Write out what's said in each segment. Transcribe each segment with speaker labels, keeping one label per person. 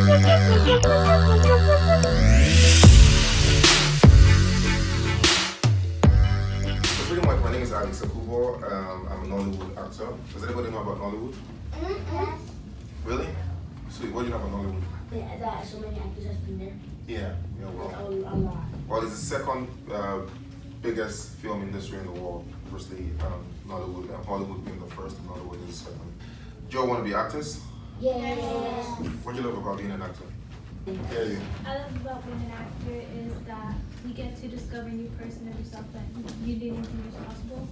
Speaker 1: Pretty much, my name is Alex Akubo. I'm a Nollywood actor. Does anybody know about Nollywood? Really? Sweet. What do you know about Nollywood?
Speaker 2: Yeah, that so many actors has been there.
Speaker 1: Yeah, well.
Speaker 2: A lot.
Speaker 1: Well, it's the second biggest film industry in the world. Obviously, Nollywood, Hollywood being the first, and Nollywood is the second. Do you all want to be actors?
Speaker 2: Yes.
Speaker 1: What do you love about being an actor? Yeah, you.
Speaker 3: I love about being an actor is that you get to discover a new person of yourself that you didn't think was possible.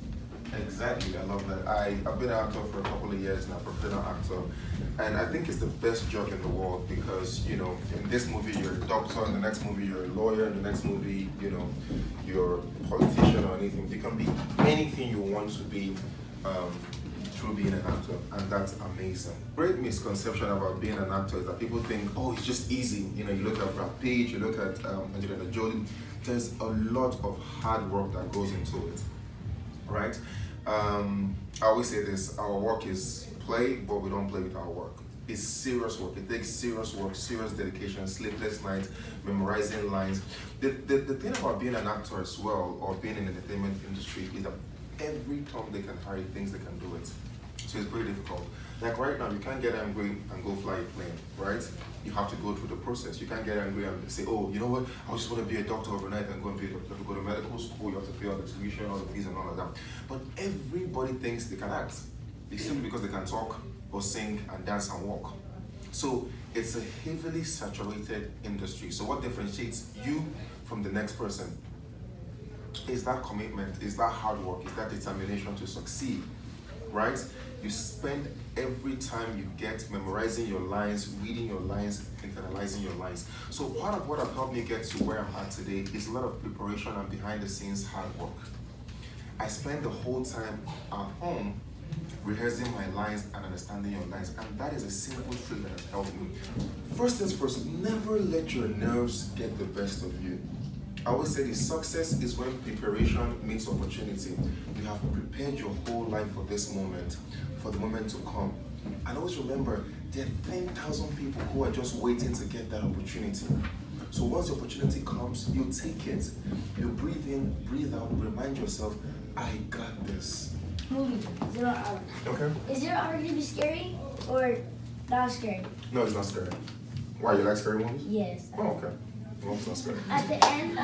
Speaker 1: Exactly, I love that. I've been an actor for a couple of years now, professional actor, and I think it's the best job in the world because, you know, in this movie you're a doctor, in the next movie you're a lawyer, in the next movie, you know, you're a politician or anything. You can be anything you want to be through being an actor, and that's amazing. Great misconception about being an actor is that people think, oh, it's just easy. You know, you look at Brad Pitt, you look at Angelina Jolie. There's a lot of hard work that goes into it, right? I always say this, our work is play, but we don't play with our work. It's serious work. It takes serious work, serious dedication, sleepless nights, memorizing lines. The thing about being an actor as well, or being in the entertainment industry, is that every time they can hire things, they can do it. So it's very difficult. Like right now, you can't get angry and go fly a plane, right? You have to go through the process. You can't get angry and say, oh, you know what, I just want to be a doctor overnight and go and be a doctor. You have to go to medical school, you have to pay all the tuition, all the fees and all of that. But everybody thinks they can act. It's simply because they can talk or sing and dance and walk. So it's a heavily saturated industry. So what differentiates you from the next person is that commitment, is that hard work, is that determination to succeed, right? You spend every time you get memorizing your lines, reading your lines, internalizing your lines. So part of what has helped me get to where I'm at today is a lot of preparation and behind the scenes hard work. I spend the whole time at home rehearsing my lines and understanding your lines, and that is a simple trick that has helped me. First things first, never let your nerves get the best of you. I always say the success is when preparation meets opportunity. You have prepared your whole life for this moment, for the moment to come. And always remember, there are 10,000 people who are just waiting to get that opportunity. So once the opportunity comes, you take it. You breathe in, breathe out, remind yourself, I got this.
Speaker 2: Movie, 0 Hour.
Speaker 1: Okay.
Speaker 2: Is 0 Hour gonna be scary or not scary?
Speaker 1: No, it's not scary. Why, you like scary movies?
Speaker 2: Yes.
Speaker 1: Oh, okay. Well, it's not scary.
Speaker 2: At the end,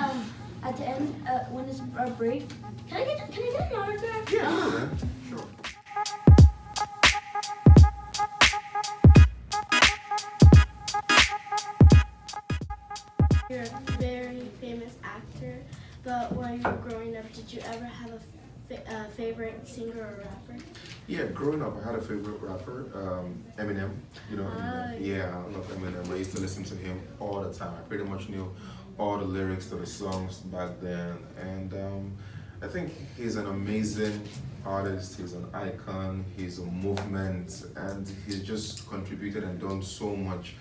Speaker 2: when it's our break, can I get an autograph?
Speaker 1: Yeah, sure, man. Sure.
Speaker 4: You're a very famous actor, but while you were growing up, did you ever have a favorite singer or rapper?
Speaker 1: Yeah, growing up, I had a favorite rapper, Eminem. You know Eminem? Yeah, I love Eminem. I used to listen to him all the time. I pretty much knew all the lyrics to the songs back then. And I think he's an amazing artist. He's an icon. He's a movement. And he's just contributed and done so much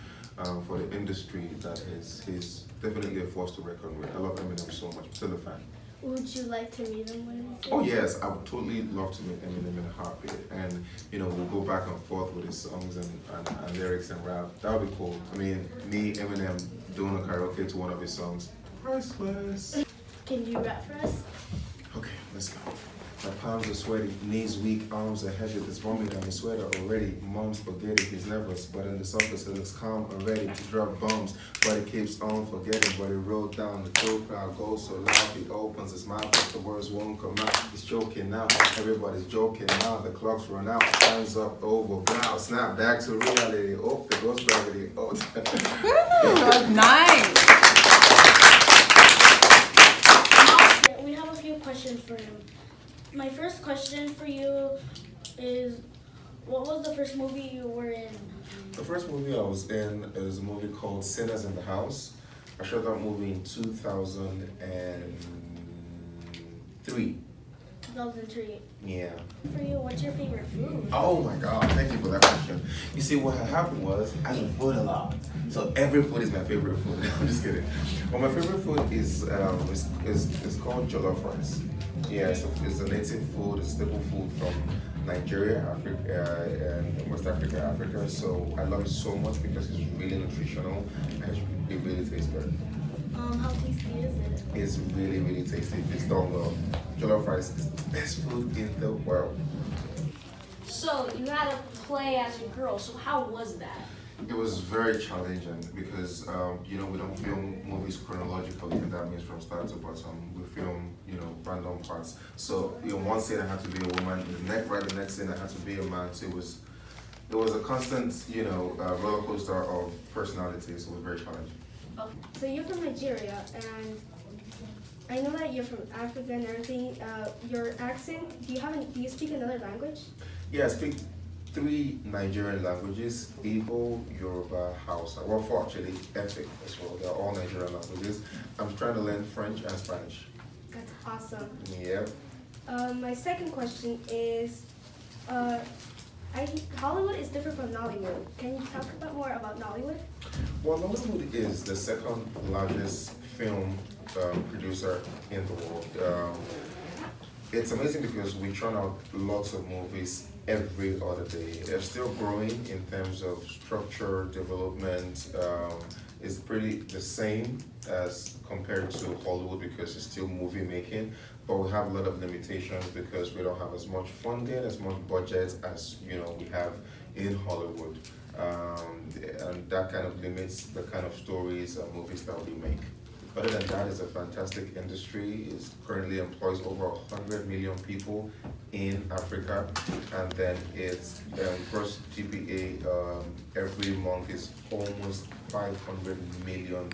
Speaker 1: for the industry that he's definitely a force to reckon with. I love Eminem so much. I'm still a fan.
Speaker 4: Would you like to meet him when he's
Speaker 1: Oh yes, I would totally love to meet Eminem in a heartbeat, and you know we'll go back and forth with his songs and lyrics and rap. That would be cool. I mean, me, Eminem, doing a karaoke to one of his songs, priceless.
Speaker 4: Can you rap for us?
Speaker 1: Okay, let's go. My palms are sweaty, knees weak, arms are heavy. There's vomit on his sweater already. Mom's spaghetti, he's nervous, but in the surface he looks calm and ready to drop bombs. But he keeps on forgetting, but he wrote down. The throat crowd goes so loud, he opens his mouth, but the words won't come out. He's joking now, everybody's joking now. The clock's run out, time's up, over, now. Snap back to reality. Oh, there goes gravity. Oh,
Speaker 5: Nice.
Speaker 4: We have a few questions for him. My first question for you is, what was the first movie you were in?
Speaker 1: The first movie I was in is a movie called Sinners in the House. I shot that movie in 2003.
Speaker 4: 2003.
Speaker 1: Yeah.
Speaker 4: For you, what's your favorite food?
Speaker 1: Oh my God, thank you for that question. You see, what had happened was, I eat food a lot. So every food is my favorite food. I'm just kidding. Well, my favorite food is called jollof rice. Yeah, it's a native food, it's a staple food from Nigeria, Africa, and West Africa, Africa. So I love it so much because it's really nutritional and it really tastes good.
Speaker 4: How tasty is it?
Speaker 1: It's really, really tasty. If it's done well, jollof rice is the best food in the world.
Speaker 2: So you had to play as a girl. So how was that?
Speaker 1: It was very challenging because we don't film movies chronologically, and that means from start to bottom. We film random parts. So in one scene I had to be a woman, in the next scene I had to be a man. So it was a constant roller coaster of personalities. So it was very challenging.
Speaker 5: So you're from Nigeria, and I know that you're from Africa and everything. Your accent, do you speak another language?
Speaker 1: Yeah, I speak 3 Nigerian languages: Igbo, Yoruba, Hausa. Well, 4 actually, ethnic as well. They're all Nigerian languages. I'm trying to learn French and Spanish.
Speaker 5: That's awesome.
Speaker 1: Yeah.
Speaker 5: My second question is, Hollywood is different from Nollywood. Can you talk about more about Nollywood?
Speaker 1: Well, Nollywood is the second largest film producer in the world. It's amazing because we churn out lots of movies every other day. They're still growing in terms of structure, development. It's pretty the same as compared to Hollywood because it's still movie making, but we have a lot of limitations because we don't have as much funding, as much budget as we have in Hollywood, and that kind of limits the kind of stories and movies that we make. Other than that, it's a fantastic industry. It currently employs over 100 million people in Africa, and then its gross GPA every month is almost $500 million.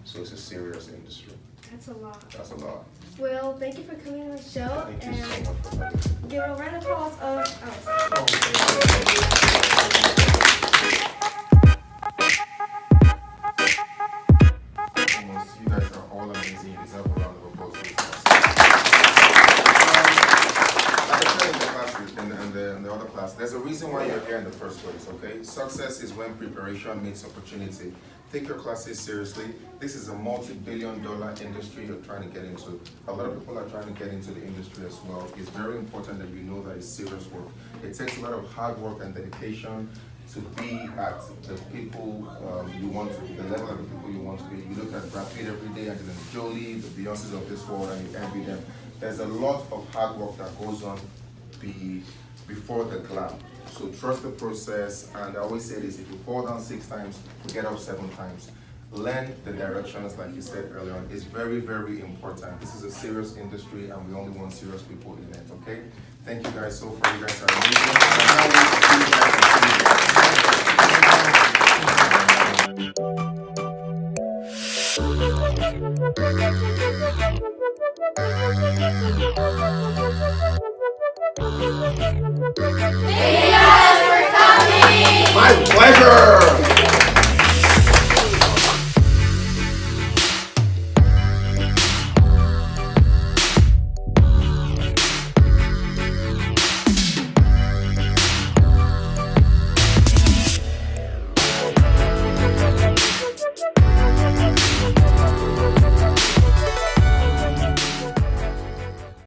Speaker 1: So it's a serious industry.
Speaker 5: That's a lot.
Speaker 1: That's a lot.
Speaker 5: Well, thank you for coming on the show,
Speaker 1: Thank you
Speaker 5: and
Speaker 1: so much for having me.
Speaker 5: give a round of applause of Alice.
Speaker 1: Oh, thank you. You guys are all amazing. You deserve a round of applause for yourselves. Like I said in the classes, in the other class, there's a reason why you're here in the first place, okay? Success is when preparation meets opportunity. Take your classes seriously. This is a multi-billion-dollar industry you're trying to get into. A lot of people are trying to get into the industry as well. It's very important that you know that it's serious work. It takes a lot of hard work and dedication to be at the people you want to be, the level of the people you want to be. You look at Brad Pitt every day, and then Jolie, the Beyoncés of this world, and you envy them. There's a lot of hard work that goes on before the glam. So trust the process, and I always say this: if you fall down 6 times, get up 7 times. Learn the directions, like you said earlier on. It's very, very important. This is a serious industry, and we only want serious people in it. Okay? Thank you guys so far. You guys are amazing. I can't wait to see you guys on
Speaker 2: Thank you guys for coming!
Speaker 1: My pleasure!